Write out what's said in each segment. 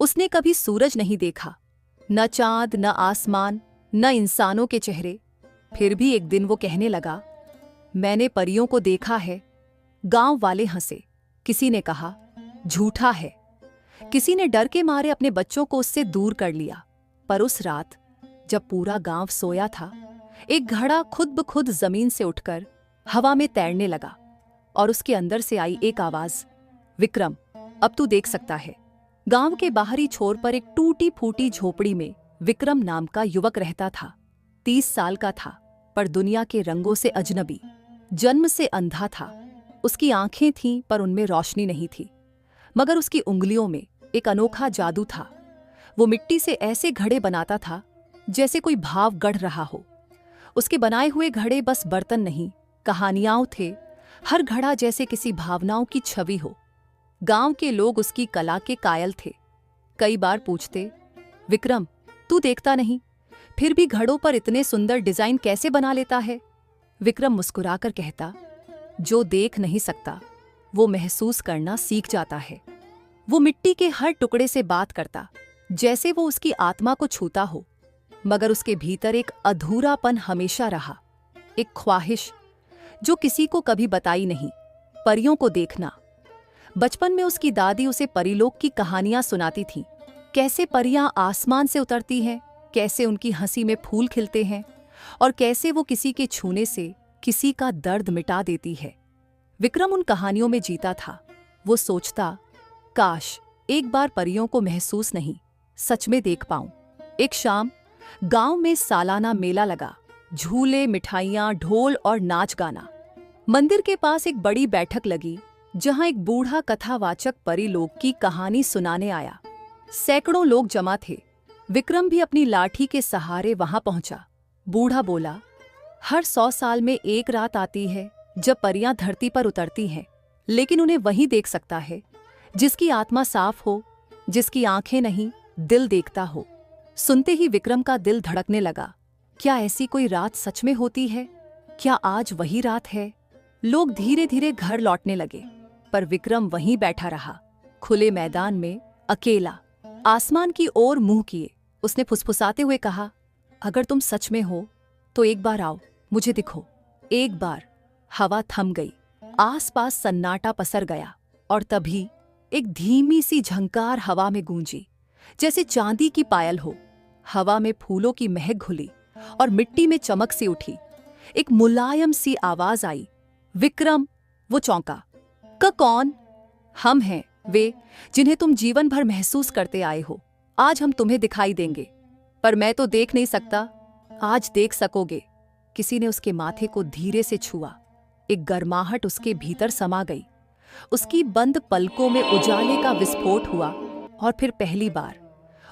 उसने कभी सूरज नहीं देखा, न चांद, न आसमान, न इंसानों के चेहरे। फिर भी एक दिन वो कहने लगा, मैंने परियों को देखा है। गांव वाले हंसे। किसी ने कहा, झूठा है। किसी ने डर के मारे अपने बच्चों को उससे दूर कर लिया। पर उस रात जब पूरा गांव सोया था, एक घड़ा खुद ब खुद जमीन से उठकर हवा में तैरने लगा और उसके अंदर से आई एक आवाज, विक्रम, अब तू देख सकता है। गांव के बाहरी छोर पर एक टूटी फूटी झोपड़ी में विक्रम नाम का युवक रहता था। 30 साल का था, पर दुनिया के रंगों से अजनबी। जन्म से अंधा था। उसकी आंखें थीं पर उनमें रोशनी नहीं थी। मगर उसकी उंगलियों में एक अनोखा जादू था। वो मिट्टी से ऐसे घड़े बनाता था जैसे कोई भाव गढ़ रहा हो। उसके बनाए हुए घड़े बस बर्तन नहीं, कहानियां थे। हर घड़ा जैसे किसी भावनाओं की छवि हो। गांव के लोग उसकी कला के कायल थे। कई बार पूछते, विक्रम, तू देखता नहीं, फिर भी घड़ों पर इतने सुंदर डिजाइन कैसे बना लेता है? विक्रम मुस्कुराकर कहता, जो देख नहीं सकता वो महसूस करना सीख जाता है। वो मिट्टी के हर टुकड़े से बात करता, जैसे वो उसकी आत्मा को छूता हो। मगर उसके भीतर एक अधूरापन हमेशा रहा, एक ख्वाहिश जो किसी को कभी बताई नहीं, परियों को देखना। बचपन में उसकी दादी उसे परीलोक की कहानियां सुनाती थीं। कैसे परियां आसमान से उतरती हैं, कैसे उनकी हंसी में फूल खिलते हैं और कैसे वो किसी के छूने से किसी का दर्द मिटा देती है। विक्रम उन कहानियों में जीता था। वो सोचता, काश एक बार परियों को महसूस नहीं, सच में देख पाऊं। एक शाम गांव में सालाना मेला लगा। झूले, मिठाइयां, ढोल और नाच गाना। मंदिर के पास एक बड़ी बैठक लगी जहां एक बूढ़ा कथावाचक परीलोक की कहानी सुनाने आया। सैकड़ों लोग जमा थे। विक्रम भी अपनी लाठी के सहारे वहां पहुंचा। बूढ़ा बोला, हर 100 साल में एक रात आती है जब परियां धरती पर उतरती हैं, लेकिन उन्हें वही देख सकता है जिसकी आत्मा साफ हो, जिसकी आंखें नहीं, दिल देखता हो। सुनते ही विक्रम का दिल धड़कने लगा। क्या ऐसी कोई रात सच में होती है? क्या आज वही रात है? लोग धीरे धीरे घर लौटने लगे, पर विक्रम वहीं बैठा रहा, खुले मैदान में, अकेला, आसमान की ओर मुंह किए। उसने फुसफुसाते हुए कहा, अगर तुम सच में हो तो एक बार आओ, मुझे दिखो। एक बार। हवा थम गई, आसपास सन्नाटा पसर गया और तभी एक धीमी सी झंकार हवा में गूंजी, जैसे चांदी की पायल हो। हवा में फूलों की महक घुली और मिट्टी में चमक सी उठी। एक मुलायम सी आवाज आई, विक्रम। वो चौंका। कौन? हम हैं वे जिन्हें तुम जीवन भर महसूस करते आए हो। आज हम तुम्हें दिखाई देंगे। पर मैं तो देख नहीं सकता। आज देख सकोगे। किसी ने उसके माथे को धीरे से छुआ। एक गर्माहट उसके भीतर समा गई। उसकी बंद पलकों में उजाले का विस्फोट हुआ और फिर पहली बार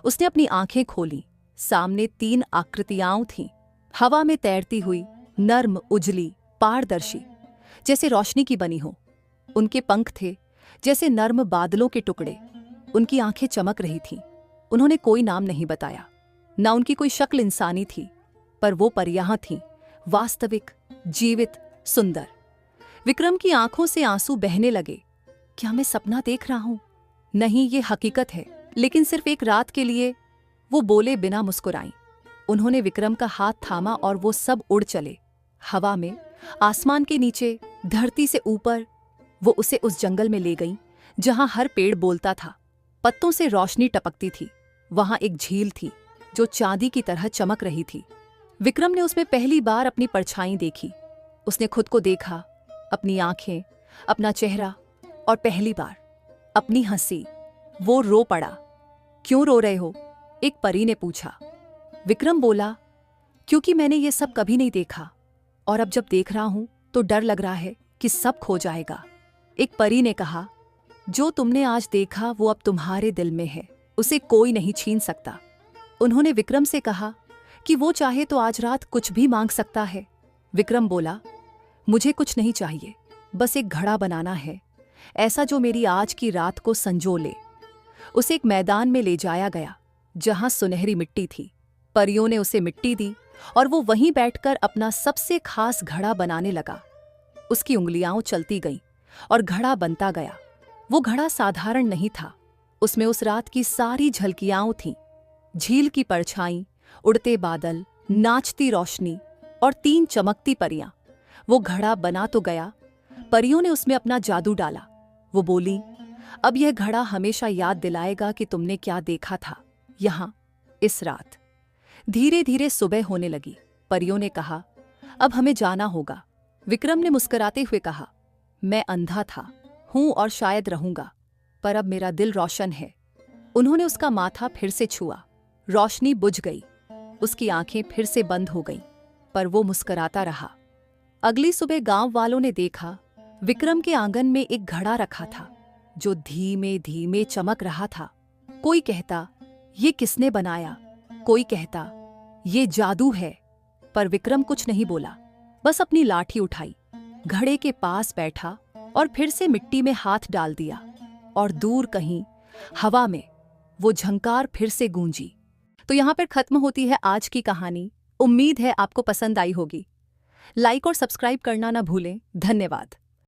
उसने अपनी आंखें खोलीं। सामने 3 आकृतियां थीं, हवा में तैरती हुई, नर्म, उजली, पारदर्शी, जैसे रोशनी की बनी हो। उनके पंख थे जैसे नर्म बादलों के टुकड़े। उनकी आंखें चमक रही थीं। उन्होंने कोई नाम नहीं बताया, न उनकी कोई शक्ल इंसानी थी, पर वो परियां थीं, वास्तविक, जीवित, सुंदर। विक्रम की आंखों से आंसू बहने लगे। क्या मैं सपना देख रहा हूं? नहीं, ये हकीकत है, लेकिन सिर्फ एक रात के लिए। वो बोले बिना मुस्कुराई। उन्होंने विक्रम का हाथ थामा और वो सब उड़ चले। हवा में, आसमान के नीचे, धरती से ऊपर। वो उसे उस जंगल में ले गईं जहां हर पेड़ बोलता था, पत्तों से रोशनी टपकती थी। वहां एक झील थी जो चांदी की तरह चमक रही थी। विक्रम ने उसमें पहली बार अपनी परछाई देखी। उसने खुद को देखा, अपनी आंखें, अपना चेहरा और पहली बार अपनी हंसी। वो रो पड़ा। क्यों रो रहे हो? एक परी ने पूछा। विक्रम बोला, क्योंकि मैंने ये सब कभी नहीं देखा और अब जब देख रहा हूं तो डर लग रहा है कि सब खो जाएगा। एक परी ने कहा, जो तुमने आज देखा वो अब तुम्हारे दिल में है, उसे कोई नहीं छीन सकता। उन्होंने विक्रम से कहा कि वो चाहे तो आज रात कुछ भी मांग सकता है। विक्रम बोला, मुझे कुछ नहीं चाहिए, बस एक घड़ा बनाना है, ऐसा जो मेरी आज की रात को संजो ले। उसे एक मैदान में ले जाया गया जहां सुनहरी मिट्टी थी। परियों ने उसे मिट्टी दी और वो वहीं बैठकर अपना सबसे खास घड़ा बनाने लगा। उसकी उंगलियां चलती गईं और घड़ा बनता गया। वो घड़ा साधारण नहीं था, उसमें उस रात की सारी झलकियां थीं। झील की परछाई, उड़ते बादल, नाचती रोशनी और 3 चमकती परियां। वो घड़ा बना तो गया, परियों ने उसमें अपना जादू डाला। वो बोली, अब यह घड़ा हमेशा याद दिलाएगा कि तुमने क्या देखा था यहां इस रात। धीरे धीरे सुबह होने लगी। परियों ने कहा, अब हमें जाना होगा। विक्रम ने मुस्कुराते हुए कहा, मैं अंधा था, हूं और शायद रहूंगा, पर अब मेरा दिल रोशन है। उन्होंने उसका माथा फिर से छुआ। रोशनी बुझ गई, उसकी आंखें फिर से बंद हो गईं, पर वो मुस्कुराता रहा। अगली सुबह गांव वालों ने देखा, विक्रम के आंगन में एक घड़ा रखा था जो धीमे धीमे चमक रहा था। कोई कहता, ये किसने बनाया? कोई कहता, ये जादू है। पर विक्रम कुछ नहीं बोला, बस अपनी लाठी उठाई, घड़े के पास बैठा और फिर से मिट्टी में हाथ डाल दिया। और दूर कहीं हवा में वो झंकार फिर से गूंजी। तो यहाँ पर खत्म होती है आज की कहानी। उम्मीद है आपको पसंद आई होगी। लाइक और सब्सक्राइब करना ना भूलें। धन्यवाद।